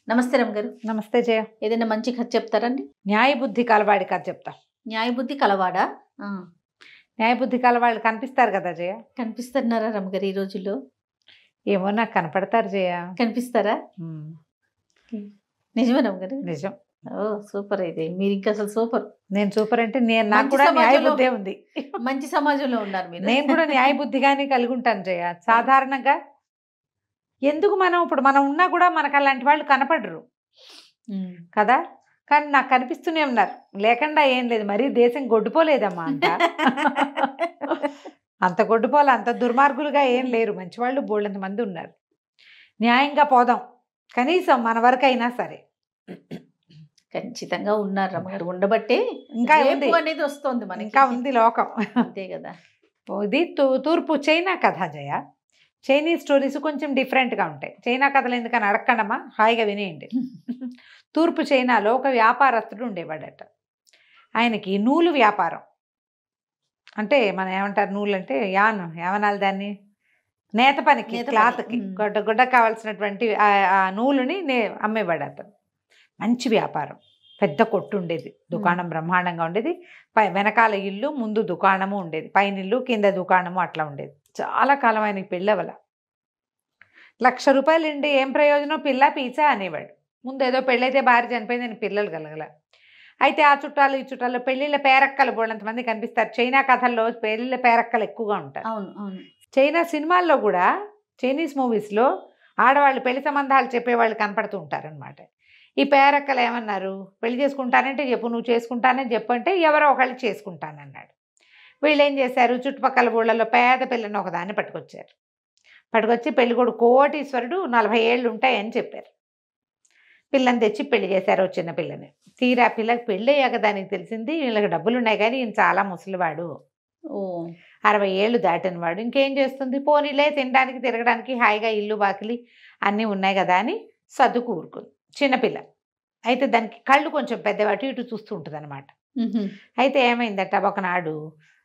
నమస్తే రమ్ గారు. నమస్తే జయ. ఏదైనా మంచి కథ చెప్తారండి? న్యాయబుద్ధి కలవాడి కథ చెప్తా. న్యాయబుద్ధి కలవాడా? న్యాయబుద్ధి కలవాళ్ళు కనిపిస్తారు కదా జయ. కనిపిస్తున్నారా రమ్ గారు ఈ రోజుల్లో? ఏమో నాకు కనపడతారు జయ. కనిపిస్తారా? నిజమే రమ్ గారు. నిజం. ఓ సూపర్. అయితే మీరు ఇంకా అసలు సూపర్. నేను సూపర్ అంటే నాకు కూడా న్యాయబుద్ధే ఉంది. మంచి సమాజంలో ఉన్నారు మీరు. నేను కూడా న్యాయబుద్ధిగానే కలిగి ఉంటాను జయ. సాధారణంగా ఎందుకు ఇప్పుడు మనం ఉన్నా కూడా మనకు అలాంటి వాళ్ళు కనపడరు కదా, కానీ నాకు కనిపిస్తూనే ఉన్నారు. లేకుండా ఏం లేదు, మరీ దేశం గొడ్డుపోలేదమ్మా అంట. అంత గొడ్డుపోలే, అంత దుర్మార్గులుగా ఏం లేరు, మంచివాళ్ళు బోళ్ళంత మంది ఉన్నారు. న్యాయంగా పోదాం కనీసం మన వరకు అయినా సరే. ఖచ్చితంగా ఉన్నారు రమ్మగారు. ఉండబట్టే ఇంకా అనేది వస్తుంది మనకి. ఇంకా ఉంది లోకం. అంతే కదా. ఇది తూర్పు చైనా కథ జయ. చైనీస్ స్టోరీస్ కొంచెం డిఫరెంట్గా ఉంటాయి. చైనా కథలు ఎందుకని అడగండమ్మా, హాయిగా వినేయండి. తూర్పు చైనాలో ఒక వ్యాపారస్తుడు ఉండేవాడట. ఆయనకి నూలు వ్యాపారం, అంటే మనం ఏమంటారు నూలు అంటే ఏమనాలి దాన్ని, నేత పనికి, క్లాత్కి గుడ్డ కావాల్సినటువంటి ఆ నూలుని అమ్మేవాడు అతను. మంచి వ్యాపారం, పెద్ద కొట్టు ఉండేది, దుకాణం బ్రహ్మాండంగా ఉండేది. వెనకాల ఇల్లు, ముందు దుకాణము ఉండేది, పైన ఇల్లు కింద దుకాణము అట్లా ఉండేది. చాలా కాలం ఆయనకి పెళ్ళవల. ₹1,00,000 ఉండి ఏం ప్రయోజనం, పిల్ల పీచా అనేవాడు. ముందు ఏదో పెళ్ళైతే భార్య చనిపోయింది అని పిల్లలు కలగల. అయితే ఆ చుట్టాలు ఈ చుట్టాలు పెళ్ళిళ్ళ పేరక్కలు బోళ్ళంతమంది కనిపిస్తారు. చైనా కథల్లో పెళ్ళిళ్ళ పేరక్కలు ఎక్కువగా ఉంటారు. అవును అవును. చైనా సినిమాల్లో కూడా, చైనీస్ మూవీస్లో ఆడవాళ్ళు పెళ్లి సంబంధాలు చెప్పేవాళ్ళు కనపడుతూ ఉంటారనమాట. ఈ పేరక్కలు ఏమన్నారు, పెళ్లి చేసుకుంటానంటే చెప్పు, నువ్వు చేసుకుంటానని చెప్పు అంటే ఎవరో ఒకళ్ళు చేసుకుంటానన్నాడు. వీళ్ళు ఏం చేశారు, చుట్టుపక్కల ఊళ్ళలో పేద పిల్లని ఒకదాన్ని పట్టుకొచ్చి పెళ్ళికొడుకు కోటీశ్వరుడు, 40 ఏళ్ళు ఉంటాయని చెప్పారు. పిల్లని తెచ్చి పెళ్లి చేశారు, చిన్న పిల్లని. తీరా పిల్లకి పెళ్ళి అయ్యాక దానికి తెలిసింది వీళ్ళకి డబ్బులు ఉన్నాయి కానీ ఈయన చాలా ముసలివాడు, 60 ఏళ్ళు దాటిన వాడు. ఇంకేం చేస్తుంది, పోనీలే తినడానికి తిరగడానికి హాయిగా ఇల్లు బాకిలి అన్నీ ఉన్నాయి కదా అని సర్దుకు ఊరుకుంది. చిన్నపిల్ల అయితే దానికి కళ్ళు కొంచెం పెద్దవాటి ఇటు చూస్తూ ఉంటుంది అనమాట. అయితే ఏమైందట, ఒకనాడు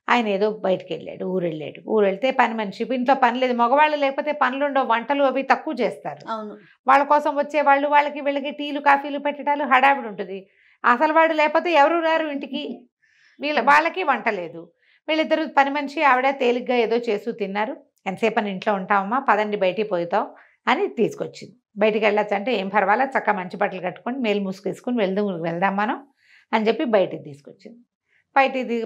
ఆయన ఏదో బయటకు వెళ్ళాడు, ఊరు వెళ్తే పని మనిషి, ఇంట్లో పని లేదు, మగవాళ్ళు లేకపోతే పనులుండవు, వంటలు అవి తక్కువ చేస్తారు. వాళ్ళ కోసం వచ్చేవాళ్ళు, వాళ్ళకి వీళ్ళకి టీలు కాఫీలు పెట్టడాలు హడావిడి ఉంటుంది. అసలు వాడు లేకపోతే ఎవరు రారు ఇంటికి, వాళ్ళకి వంట లేదు. వీళ్ళిద్దరు పని మనిషి ఆవిడ తేలిగ్గా ఏదో చేస్తూ తిన్నారు. ఎంతసేపు అని ఇంట్లో ఉంటామమ్మా, పదండి బయటికి పోతాం అని తీసుకొచ్చింది. బయటికి వెళ్ళొచ్చు అంటే ఏం పర్వాలేదు, చక్కగా మంచి బట్టలు కట్టుకొని మేలు మూసుకేసుకుని వెళ్దాం మనం అని చెప్పి బయటికి తీసుకొచ్చింది.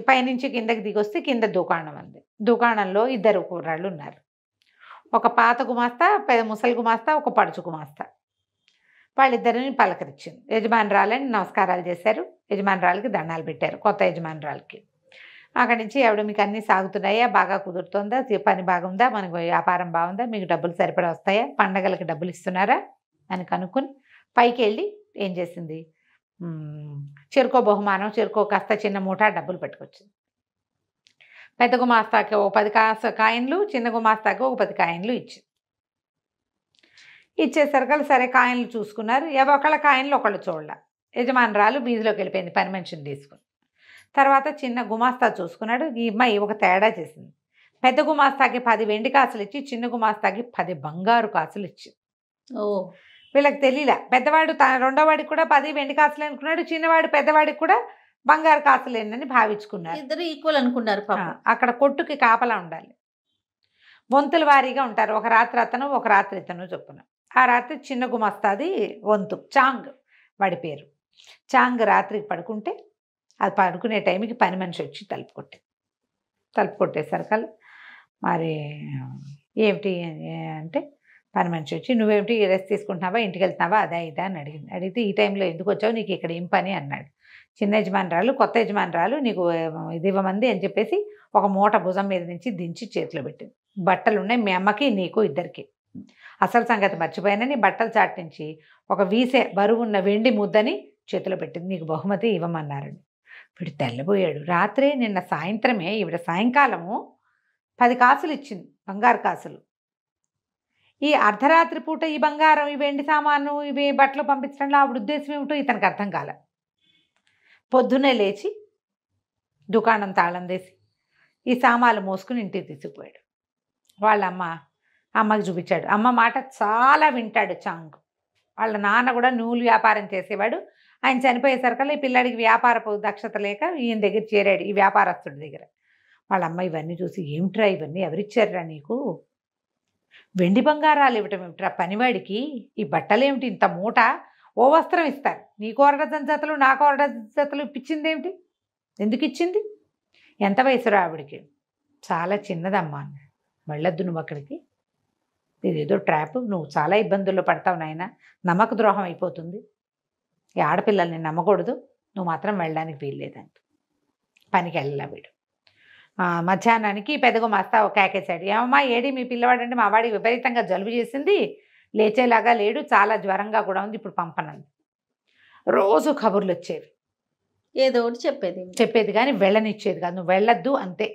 పైనుంచి కిందకి దిగొస్తే కింద దుకాణం ఉంది. దుకాణంలో 2 కుర్రాళ్ళు ఉన్నారు. ఒక పాత గుమాస్తా, ముసలి గుమాస్తా, ఒక పడుచు గుమాస్తా. వాళ్ళిద్దరిని పలకరించింది. యజమానురాలని నమస్కారాలు చేశారు, యజమానురాలకి దండాలు పెట్టారు, కొత్త యజమానురాలకి. అక్కడి నుంచి ఆవిడ, మీకు అన్నీ సాగుతున్నాయా, బాగా కుదురుతుందా, పని బాగుందా, మనకు వ్యాపారం బాగుందా, మీకు డబ్బులు సరిపడా వస్తాయా, పండగలకి డబ్బులు ఇస్తున్నారా అని కనుక్కొని పైకి వెళ్ళి ఏం చేసింది, చెరుకో బహుమానం, చెరుకో కాస్త చిన్న మూట డబ్బులు పట్టుకొచ్చింది. పెద్ద గుమాస్తాకి ఒక 10 కాయిన్లు, చిన్న గుమాస్తాకి ఒక 10 కాయిన్లు ఇచ్చేసరికి సరే కాయిన్లు చూసుకున్నారు. ఒకళ్ళ కాయిన్లు ఒకళ్ళు చూడాల. యజమానురాలు వీధిలోకి వెళ్ళిపోయింది పని మనిషిని తీసుకుని. తర్వాత చిన్న గుమాస్తా చూసుకున్నాడు. ఈ అమ్మాయి ఒక తేడా చేసింది. పెద్ద గుమాస్తాకి 10 వెండి కాసులు ఇచ్చి, చిన్న గుమాస్తాకి 10 బంగారు కాసులు ఇచ్చింది. వీళ్ళకి తెలియలే. పెద్దవాడు రెండోవాడికి కూడా 10 వెండి కాసులు అనుకున్నాడు, చిన్నవాడు పెద్దవాడికి కూడా బంగారు కాసులేనని భావించుకున్నారు. ఇద్దరు ఈక్వల్ అనుకున్నారు. అక్కడ కొట్టుకి కాపలా ఉండాలి, వంతుల వారీగా ఉంటారు. ఒక రాత్రి అతను, ఒక రాత్రి ఇతను చొప్పున. ఆ రాత్రి చిన్న గుమాస్తాది వంతు, చాంగ్ వాడి పేరు. చాంగ్ రాత్రికి పడుకుంటే, అది పడుకునే టైంకి పని మనిషి వచ్చి తలుపు కొట్టేసరికి మరి ఏమిటి అంటే, పని మనిషి వచ్చి నువ్వేమిటి రెస్ట్ తీసుకుంటున్నావా, ఇంటికి వెళ్తున్నావా, అదా ఇదా అని అడిగితే ఈ టైంలో ఎందుకు వచ్చావు, నీకు ఇక్కడ ఏం పని అన్నాడు. చిన్న యజమానురాలు, కొత్త యజమానురాలు నీకు ఇది ఇవ్వమంది అని చెప్పేసి ఒక మూట భుజం మీద నుంచి దించి చేతిలో పెట్టింది. బట్టలు ఉన్నాయి మీ అమ్మకి నీకు ఇద్దరికి, అసలు సంగతి మర్చిపోయానని బట్టలు చాటు నుంచి ఒక వీసే బరువున్న వెండి ముద్దని చేతిలో పెట్టింది. నీకు బహుమతి ఇవ్వమన్నారండి. వీడు తెల్లబోయాడు. రాత్రే నిన్న సాయంత్రమే ఈవిడ సాయంకాలము 10 కాసులు ఇచ్చింది, బంగారు కాసులు. ఈ అర్ధరాత్రి పూట ఈ బంగారం, ఈ వెండి సామాను, ఇవి బట్టలు పంపించడంలో ఆవిడ ఉద్దేశం ఏమిటో ఇతనికి అర్థం కాల. పొద్దున్నే లేచి దుకాణం తాళం వేసి ఈ సామాన్లు మోసుకుని ఇంటికి తీసుకుపోయాడు. వాళ్ళ అమ్మకి చూపించాడు. అమ్మ మాట చాలా వింటాడు చాంగ్. వాళ్ళ నాన్న కూడా నూలు వ్యాపారం చేసేవాడు. ఆయన చనిపోయేసరికల్లా ఈ పిల్లాడికి వ్యాపారపు దక్షత లేక ఈయన దగ్గర చేరాడు, ఈ వ్యాపారస్తుడి దగ్గర. వాళ్ళ అమ్మ ఇవన్నీ చూసి, ఏమిట్రా ఇవన్నీ ఎవరిచ్చారురా నీకు, వెండి బంగారాలు ఇవ్వటం ఏమిట్రా పనివాడికి, ఈ బట్టలేమిటి ఇంత మూట, ఓ వస్త్రం ఇస్తారు, నీకు 1 డజన్ జతలు నాకు 1 డజన్ జతలు ఇప్పించింది ఏమిటి, ఎందుకు ఇచ్చింది, ఎంత వయసురా ఆవిడికి, చాలా చిన్నదమ్మా అన్నాడు. వెళ్ళొద్దు నువ్వు అక్కడికి, ఇదేదో ట్రాప్, నువ్వు చాలా ఇబ్బందుల్లో పడతావు నాయన, నమ్మక ద్రోహం అయిపోతుంది, ఈ ఆడపిల్లల్ని నమ్మకూడదు, నువ్వు మాత్రం వెళ్ళడానికి వీల్లేదంట. పనికి వెళ్ళలా వీడు. మధ్యాహ్నానికి పెద్దగా మస్తా కేకేశాడు, ఏమమ్మా ఏడి మీ పిల్లవాడంటే, మా వాడికి విపరీతంగా జలుబు చేసింది, లేచేలాగా లేడు, చాలా జ్వరంగా కూడా ఉంది, ఇప్పుడు పంపనంది. రోజు కబుర్లు వచ్చేవి, ఏదో ఒకటి చెప్పేది కానీ వెళ్ళనిచ్చేది కాదు, నువ్వు వెళ్ళొద్దు అంతే.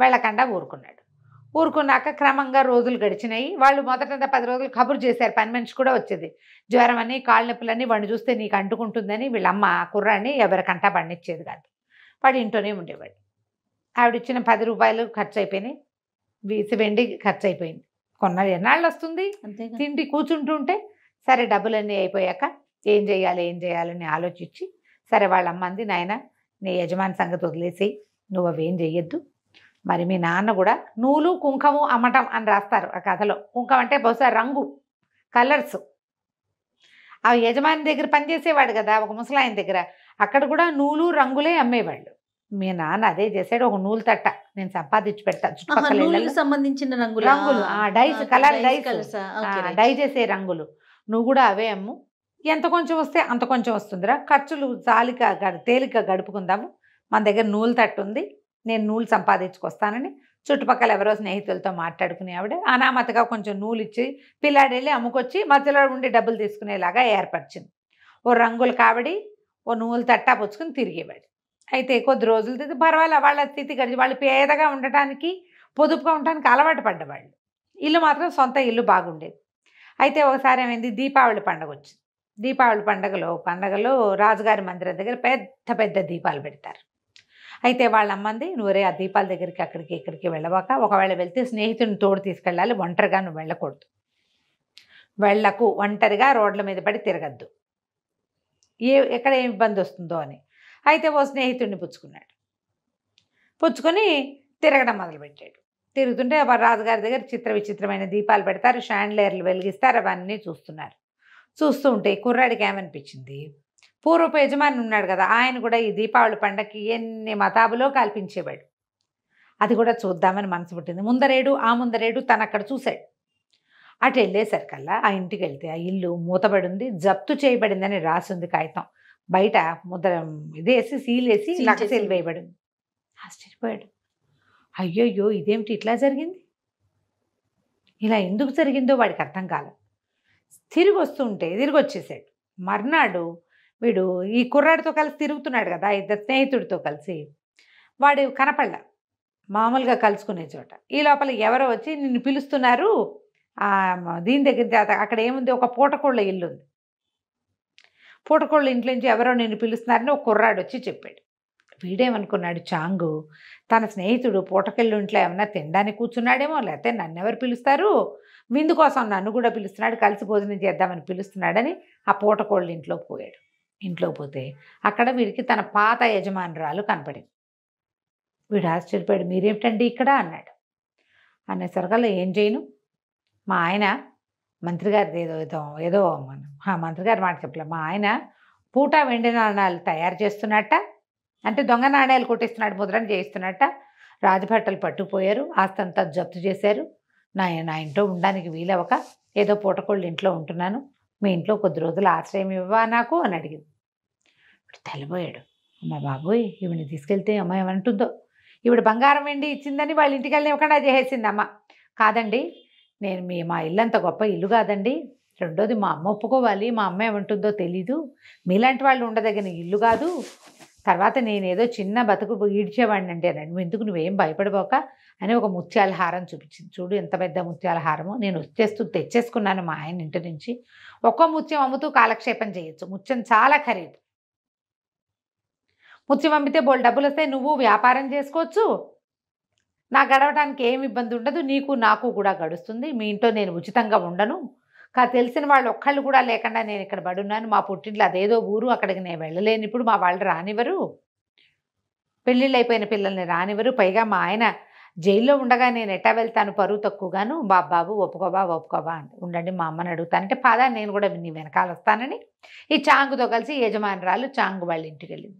వెళ్ళకుండా ఊరుకున్నాక క్రమంగా రోజులు గడిచినాయి. వాళ్ళు మొదటంతా 10 రోజులు కబురు చేశారు, పని మనిషి కూడా వచ్చేది. జ్వరం అని కాళ్ళ నొప్పులని వాడిని చూస్తే నీకు అంటుకుంటుందని వీళ్ళమ్మ కుర్రాన్ని ఎవరికంటా పండించేది కాదు, వాడు ఇంట్లోనే ఉండేవాడు. ఆవిడిచ్చిన 10 రూపాయలు ఖర్చు అయిపోయినాయి, వెండి ఖర్చు అయిపోయింది. ఎన్నాళ్ళు వస్తుంది తిండి కూర్చుంటుంటే. సరే డబ్బులన్నీ అయిపోయాక ఏం చేయాలని ఆలోచించి, సరే వాళ్ళ అమ్మ అంది, నాయన నీ యజమాని సంగతి వదిలేసి నువ్వు అవేం చెయ్యొద్దు, మరి మీ నాన్న కూడా నూలు కుంకము అమ్మటం అని రాస్తారు ఆ కథలో. కుంకం అంటే బహుశా రంగు, కలర్స్. ఆ యజమాని దగ్గర పనిచేసేవాడు కదా ఒక ముసలాయన దగ్గర, అక్కడ కూడా నూలు రంగులే అమ్మేవాళ్ళు. మీ నాన్న అదే చేశాడు, ఒక నూలు తట్ట నేను సంపాదించి పెడతాను, సంబంధించిన రంగులు, డైస్, కలర్ డైస్, డై చేసే రంగులు, నువ్వు కూడా అవే అమ్ము, ఎంత కొంచెం వస్తే అంత కొంచెం వస్తుందిరా, ఖర్చులు తేలిక గడుపుకుందాము, మన దగ్గర నూలు తట్టు ఉంది, నేను నూలు సంపాదించుకొస్తానని చుట్టుపక్కల ఎవరో స్నేహితులతో మాట్లాడుకునే ఆవిడ అనామతగా కొంచెం నూలు ఇచ్చి పిల్లాడు వెళ్ళి అమ్ముకొచ్చి మధ్యలో ఉండి డబ్బులు తీసుకునేలాగా ఏర్పరిచింది. ఓ రంగులు కావడి, ఓ నూలు తట్టా పుచ్చుకుని తిరిగేవాడు. అయితే కొద్ది రోజులు పర్వాలేదు, వాళ్ళ స్థితి గడిచి వాళ్ళు పేదగా ఉండటానికి పొదుపుగా ఉండటానికి అలవాటు పడ్డవాళ్ళు. ఇల్లు మాత్రం సొంత ఇల్లు బాగుండేది. అయితే ఒకసారి ఏమైంది, దీపావళి పండుగ వచ్చింది. దీపావళి పండగలో రాజుగారి మందిరం దగ్గర పెద్ద దీపాలు పెడతారు. అయితే వాళ్ళ అమ్మంది, నువ్వురే ఆ దీపాల దగ్గరికి అక్కడికి ఇక్కడికి వెళ్ళవాక, ఒకవేళ వెళ్తే స్నేహితుడిని తోడు తీసుకెళ్ళాలి, ఒంటరిగా నువ్వు వెళ్ళకు, ఒంటరిగా రోడ్ల మీద పడి తిరగద్దు, ఎక్కడ ఏం ఇబ్బంది వస్తుందో అని. అయితే ఓ స్నేహితుడిని పుచ్చుకొని తిరగడం మొదలుపెట్టాడు. తిరుగుతుంటే రాజుగారి దగ్గర విచిత్రమైన దీపాలు పెడతారు, షాండ్లేర్లు వెలిగిస్తారు, అవన్నీ చూస్తూ ఉంటే కుర్రాడికి ఏమనిపించింది, పూర్వపు యజమాని ఉన్నాడు కదా, ఆయన కూడా ఈ దీపావళి పండగకి ఎన్ని మతాబులో కల్పించేవాడు, అది కూడా చూద్దామని మనసు పుట్టింది. ముందరేడు తను అక్కడ చూశాడు. అటు వెళ్ళేసరికల్లా ఆ ఇంటికి వెళ్తే ఆ ఇల్లు మూతబడి ఉంది, జప్తు చేయబడిందని రాసింది కాగితం, బయట ముద్ర ఇదేసి సీలేసి లక్కసీలు వేయబడింది. ఆశ్చర్యపోయాడు, అయ్యయ్యో ఇదేమిటి ఇట్లా జరిగింది, ఇలా ఎందుకు జరిగిందో వాడికి అర్థం కాలేదు. తిరిగి వచ్చేసాడు. మర్నాడు వీడు ఈ కుర్రాడితో కలిసి తిరుగుతున్నాడు కదా, ఇద్దరు స్నేహితుడితో కలిసి, వాడు కనపడ్డా మామూలుగా కలుసుకునే చోట. ఈ లోపల ఎవరో వచ్చి నిన్ను పిలుస్తున్నారు, దీని దగ్గర అక్కడ ఏముంది, ఒక పూటకోళ్ళ ఇల్లు ఉంది, పూటకోళ్ళ ఇంట్లో నుంచి ఎవరో నిన్ను పిలుస్తున్నారని ఒక కుర్రాడు వచ్చి చెప్పాడు. వీడేమనుకున్నాడు, చాంగు తన స్నేహితుడు పూటకెళ్ళు ఇంట్లో ఏమన్నా తినడానికి కూర్చున్నాడేమో, లేకపోతే నన్ను ఎవరు పిలుస్తారు, విందు కోసం నన్ను కూడా పిలుస్తున్నాడు, కలిసి భోజనం చేద్దామని పిలుస్తున్నాడని ఆ పూటకోళ్ళ ఇంట్లో పోయాడు. ఇంట్లో పోతే అక్కడ వీడికి తన పాత యజమానురాలు కనపడింది. వీడు ఆశ్చర్యపోయాడు, మీరేమిటండి ఇక్కడ అన్నాడు. అనేసరికల్లా ఏం చేయను, మా ఆయన మంత్రి గారిది ఏదో మంత్రి గారి మాట చెప్పలే, మా ఆయన పూట వెండి నాణాలు తయారు చేస్తున్నట్ట, అంటే దొంగ నాణ్యాలు కొట్టిస్తున్నాడు, ముద్రణ చేయిస్తున్నట్ట, రాజభట్టలు పట్టుకుపోయారు, ఆస్తంతా జప్తు చేశారు, నా ఇంట్లో ఉండడానికి వీలవక ఏదో పూటకోళ్ళు ఇంట్లో ఉంటున్నాను, మీ ఇంట్లో కొద్ది రోజులు ఆశ్రయం ఇవ్వవా నాకు అని అడిగింది. తెల్లబోయాడు, అమ్మ బాబోయ్ ఈవిని తీసుకెళ్తే అమ్మ ఏమంటుందో, ఈవిడ బంగారం వెండి ఇచ్చిందని వాళ్ళ ఇంటికి వెళ్ళనివ్వకుండా చేసేసింది అమ్మ. కాదండి, మా ఇల్లు అంత గొప్ప ఇల్లు కాదండి, రెండోది మా అమ్మ ఒప్పుకోవాలి, మా అమ్మ ఏమంటుందో తెలీదు, మీలాంటి వాళ్ళు ఉండదగిన ఇల్లు కాదు, తర్వాత నేనేదో చిన్న బతుకు ఈడ్చేవాడిని అంటే నువ్వు ఎందుకు, నువ్వేం భయపడిపోక అని ఒక ముత్యాల హారం చూపించింది. చూడు ఎంత పెద్ద ముత్యాల హారము, నేను తెచ్చేసుకున్నాను మా ఆయన ఇంటి నుంచి, ఒక్కో ముత్యం అమ్ముతూ కాలక్షేపం చేయొచ్చు, ముత్యం చాలా ఖరీదు, ముత్యం అమ్మితే బోల్ డబ్బులు వస్తాయి, నువ్వు వ్యాపారం చేసుకోవచ్చు, నాకు గడవడానికి ఏమి ఇబ్బంది ఉండదు, నీకు నాకు కూడా గడుస్తుంది, మీ ఇంట్లో నేను ఉచితంగా ఉండను, తెలిసిన వాళ్ళు ఒక్కళ్ళు కూడా లేకుండా నేను ఇక్కడ పడున్నాను, మా పుట్టింట్లో అదేదో ఊరు, అక్కడికి నేను వెళ్ళలేని, ఇప్పుడు మా వాళ్ళు రానివ్వరు, పెళ్ళిళ్ళు అయిపోయిన పిల్లల్ని రానివ్వరు, పైగా మా ఆయన జైల్లో ఉండగా నేను ఎట్టా వెళ్తాను, పరువు తక్కువగాను, బాబు ఒప్పుకోబా ఉండండి మా అమ్మని అడుగుతానంటే పదా నేను కూడా నీ వెనకాల వస్తానని ఈ చాంగుతో కలిసి యజమానురాలు చాంగు వాళ్ళ ఇంటికి వెళ్ళింది.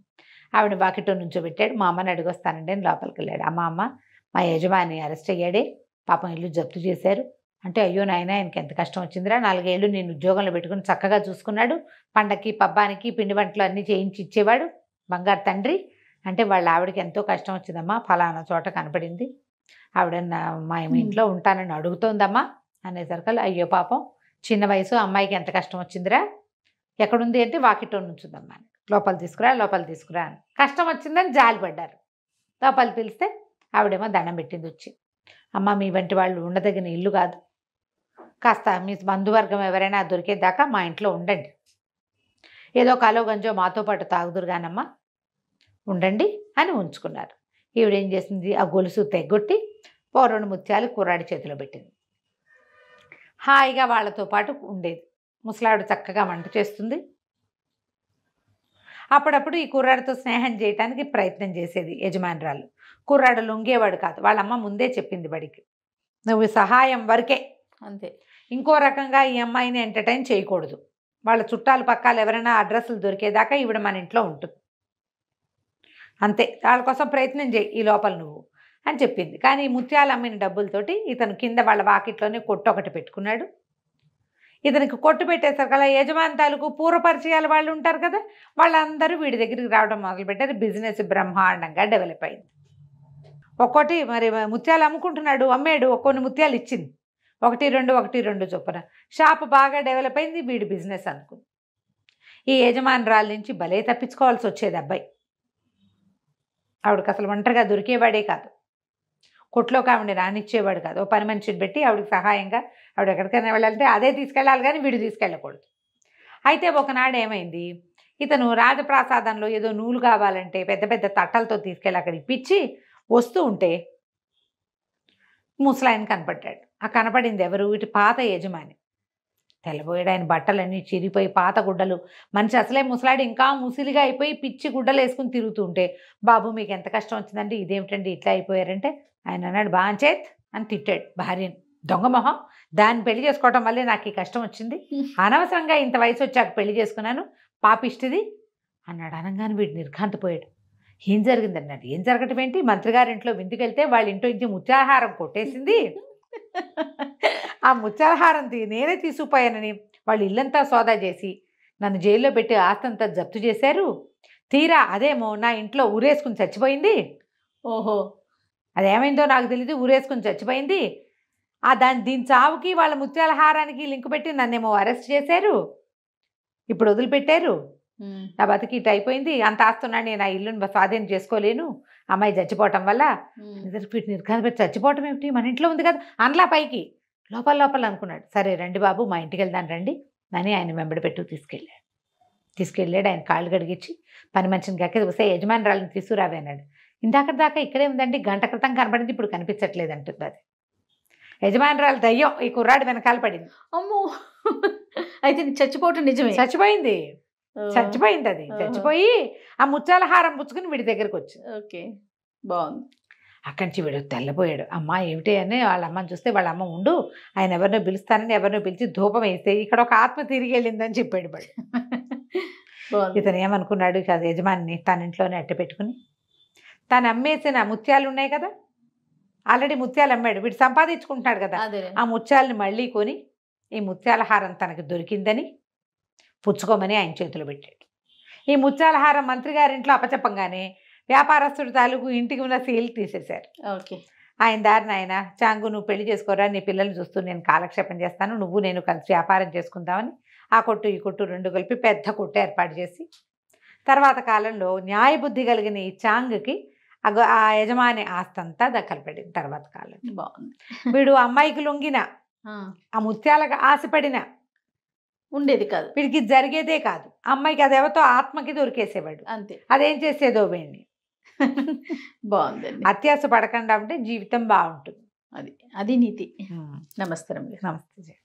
ఆవిడ బాకిటో నుంచోబెట్టాడు. మా అమ్మని అడిగొస్తానండి అని లోపలికి వెళ్ళాడు. అమ్మ మా యజమాని అరెస్ట్ అయ్యాడే, పాపం ఇల్లు జప్తు చేశారు అంటే, అయ్యో నాయన ఆయనకి ఎంత కష్టం వచ్చిందిరా, 4 ఏళ్ళు నేను ఉద్యోగంలో పెట్టుకుని చక్కగా చూసుకున్నాడు, పండక్కి పబ్బానికి పిండి వంటలు అన్నీ చేయించి ఇచ్చేవాడు, బంగారు తండ్రి అంటే వాళ్ళ ఆవిడకి ఎంతో కష్టం వచ్చిందమ్మా, ఫలానా చోట కనపడింది, ఆవిడ మా ఇంట్లో ఉంటానని అడుగుతోందమ్మా అనేసరికి, అయ్యో పాపం చిన్న వయసు అమ్మాయికి ఎంత కష్టం వచ్చిందిరా, ఎక్కడుంది అంటే వాకిట్లో నుంచుందమ్మా, లోపల తీసుకురా అని. కష్టం వచ్చిందని జాలిపడ్డారు. లోపల పిలిస్తే ఆవిడేమో దండం పెట్టింది వచ్చి, అమ్మ మీ వంటి వాళ్ళు ఉండదగిన ఇల్లు కాదు, కాస్త మీ బంధువర్గం ఎవరైనా దొరికేదాకా మా ఇంట్లో ఉండండి, ఏదో కాలో గంజో మాతో పాటు తాగుదురుగానమ్మా ఉండండి అని ఉంచుకున్నారు. ఈవిడేం చేసింది, ఆ గొలుసు తెగొట్టి 2 ముత్యాలు కుర్రాడి చేతిలో పెట్టింది. హాయిగా వాళ్ళతో పాటు ఉండేది. ముసలావిడ చక్కగా వంట చేస్తుంది. అప్పుడప్పుడు ఈ కుర్రాడితో స్నేహం చేయడానికి ప్రయత్నం చేసేది యజమానురాలు. కుర్రాడు లొంగేవాడు కాదు. వాళ్ళమ్మ ముందే చెప్పింది బడికి, నువ్వు సహాయం వరకే, అంతే, ఇంకో రకంగా ఈ అమ్మాయిని ఎంటర్టైన్ చేయకూడదు, వాళ్ళ చుట్టాలు పక్కాలు ఎవరైనా అడ్రస్లు దొరికేదాకా ఈవిడ మన ఇంట్లో ఉంటుంది, అంతే, వాళ్ళ కోసం ప్రయత్నం చేయి ఈ లోపల నువ్వు అని చెప్పింది. కానీ ఈ ముత్యాలు అమ్మిన డబ్బులతోటి ఇతను కింద వాళ్ళ వాకిట్లోనే కొట్టు ఒకటి పెట్టుకున్నాడు. ఇతనికి కొట్టు పెట్టేసరికల్లా యజమాని తాలూకు పూర్వపరిచయాల వాళ్ళు ఉంటారు కదా, వాళ్ళందరూ వీడి దగ్గరికి రావడం మొదలుపెట్టారు. బిజినెస్ బ్రహ్మాండంగా డెవలప్ అయింది. ఒక్కోటి మరి ముత్యాలు అమ్ముకుంటున్నాడు, అమ్మాడు, కొన్ని ముత్యాలు ఇచ్చింది, 1-2 చొప్పున షాప్ బాగా డెవలప్ అయింది. వీడి బిజినెస్ అనుకుంది. ఈ యజమానురాల నుంచి భలే తప్పించుకోవాల్సి వచ్చేది అబ్బాయి. ఆవిడకి అసలు ఒంటరిగా దొరికేవాడే కాదు, కొట్లోకి ఆవిడని రానిచ్చేవాడు కాదు. ఓ పని మనిషిని పెట్టి ఆవిడకి సహాయంగా, ఆవిడ ఎక్కడికైనా వెళ్ళాలంటే అదే తీసుకెళ్ళాలి కానీ వీడు తీసుకెళ్ళకూడదు. అయితే ఒకనాడు ఏమైంది, ఇతను రాజప్రాసాదంలో ఏదో నూలు కావాలంటే పెద్ద పెద్ద తట్టలతో తీసుకెళ్ళి అక్కడ ఇప్పించి వస్తూ ఉంటే ముసలాయన కనపడ్డాడు. ఆ కనపడింది ఎవరు, ఇటు పాత యజమాని. తెల్లబోయాడు. ఆయన బట్టలన్నీ చిరిగిపోయి పాత గుడ్డలు, మనిషి అసలే ముసలాడు ఇంకా ముసిలిగా అయిపోయి పిచ్చి గుడ్డలు వేసుకుని తిరుగుతూ ఉంటే, బాబు మీకు ఎంత కష్టం వచ్చిందంటే, ఇదేమిటండి ఇట్లా అయిపోయారంటే, ఆయన అన్నాడు బాంచేత్ అని తిట్టాడు భార్యని. దొంగ మొహం, దాన్ని పెళ్లి చేసుకోవటం వల్లే నాకు ఈ కష్టం వచ్చింది, అనవసరంగా ఇంత వయసు వచ్చాక పెళ్లి చేసుకున్నాను, పాపిష్టిది అన్నాడు. అనగానే వీడు నిర్ఘాంతపోయాడు. ఏం జరిగిందన్నాడు. ఏం జరగటం ఏంటి, మంత్రి గారింట్లో విందుకెళ్తే వాళ్ళ ఇంట్లో నుంచి ముత్యాహారం కొట్టేసింది, ఆ ముత్యాహారం నేనే తీసుకుపోయానని వాళ్ళు ఇల్లంతా సోదా చేసి నన్ను జైల్లో పెట్టి ఆస్తంతా జప్తు చేశారు, తీరా అదేమో నా ఇంట్లో ఊరేసుకుని చచ్చిపోయింది. ఓహో, అదేమైందో నాకు తెలీదు, ఊరేసుకుని చచ్చిపోయింది. దీని చావుకి వాళ్ళ ముత్యాల హారానికి లింక్ పెట్టి నన్నేమో అరెస్ట్ చేశారు, ఇప్పుడు వదిలిపెట్టారు, నా బతికి ఇటు అయిపోయింది, అంత ఆస్తున్నాడు, నేను ఆ ఇల్లుని స్వాధీనం చేసుకోలేను అమ్మాయి చచ్చిపోవటం వల్ల. నిర్ఘాంత పెట్టి చచ్చిపోవటం ఏమిటి, మన ఇంట్లో ఉంది కదా అనలా పైకి, లోపల అనుకున్నాడు. సరే రండి బాబు మా ఇంటికి వెళ్దాను రండి అని ఆయన వెంబడి పెట్టు తీసుకెళ్ళాడు. ఆయన కాళ్ళు గడిగించి పని మనిషిని గక్కి వస్తే యజమానురాలను తీసుకురావే అన్నాడు. ఇందాక దాకా ఇక్కడే ఉందండి, గంట క్రితం కనపడింది, ఇప్పుడు కనిపించట్లేదు అంటుంది అది. యజమానురాలు దయ్యం ఈ కుర్రాడు వెనకాల పడింది. అమ్మో, అయితే చచ్చిపోవటం నిజమే, చచ్చిపోయింది అది. చచ్చిపోయి ఆ ముత్యాల హారం పుచ్చుకుని వీడి దగ్గరకు వచ్చింది. ఓకే, బాగుంది. అక్కడి నుంచి వీడు తెల్లపోయాడు. అమ్మ ఏమిటి అని వాళ్ళ అమ్మని చూస్తే, వాళ్ళ అమ్మ ఉండు ఆయన ఎవరినో పిలుస్తానని ఎవరినో పిలిచి ధూపం వేస్తే ఇక్కడ ఒక ఆత్మ తిరిగి వెళ్ళిందని చెప్పాడు వాడు. ఇతను ఏమనుకున్నాడు, కాదు యజమాని తన ఇంట్లోనే అట్ట పెట్టుకుని తను అమ్మేసిన ముత్యాలు ఉన్నాయి కదా, ఆల్రెడీ ముత్యాలు అమ్మాడు, వీడు సంపాదించుకుంటున్నాడు కదా, ఆ ముత్యాలని మళ్ళీ కొని ఈ ముత్యాల హారం తనకు దొరికిందని పుచ్చుకోమని ఆయన చేతిలో పెట్టాడు. ఈ ముత్యాల హారం మంత్రి గారింట్లో అపచెప్పంగానే వ్యాపారస్తుడు తాలూకు ఇంటికి ఉన్న సీల్ తీసేశారు. ఓకే, ఆయన దారిని ఆయన, చాంగు నువ్వు పెళ్లి చేసుకోరా, నీ పిల్లల్ని చూస్తూ నేను కాలక్షేపం చేస్తాను, నువ్వు నేను కలిసి వ్యాపారం చేసుకుందామని ఆ కొట్టు ఈ కొట్టు 2 కలిపి పెద్ద కొట్టు ఏర్పాటు చేసి, తర్వాత కాలంలో న్యాయబుద్ధి కలిగిన ఈ చాంగుకి ఆ యజమాని ఆస్తంతా దక్కలపడింది. తర్వాత కాలం బాగుంది. వీడు అమ్మాయికి లొంగిన, ఆ ముత్యాలకు ఆశపడిన ఉండేది కాదు, వీడికి జరిగేదే కాదు, అమ్మాయికి అదేవతో ఆత్మకి దొరికేసేవాడు, అంతే. అదేం చేసేదో వేణి. బాగుందండి. అత్యాస పడకుండా ఉంటే జీవితం బాగుంటుంది. అది నీతి. నమస్కారం. నమస్తే.